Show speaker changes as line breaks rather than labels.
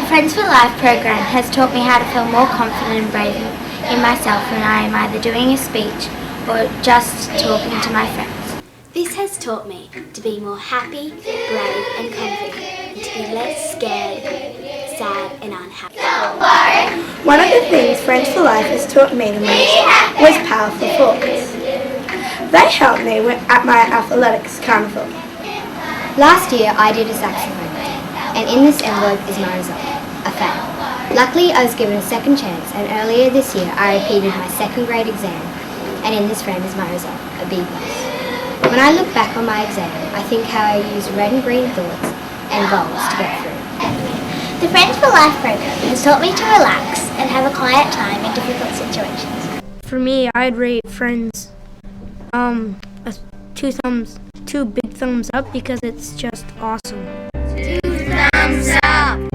Friends for Life program has taught me how to feel more confident and brave in myself when I am either doing a speech or just talking to my friends.
This has taught me to be more happy, brave and confident, and to be less scared, sad and unhappy.
One of the things Friends for Life has taught me the most was powerful thoughts. They helped me at my athletics carnival.
Last year I did a saxophone, and in this envelope is my result, a fail. Luckily I was given a second chance, and earlier this year I repeated my second grade exam, and in this frame is my result, a B+. When I look back on my exam, I think how I used red and green thoughts and goals to get through.
The Friends for Life program has taught me to relax and have a quiet time in difficult situations.
For me, I'd rate Friends two big thumbs up because it's just awesome.
2 thumbs up!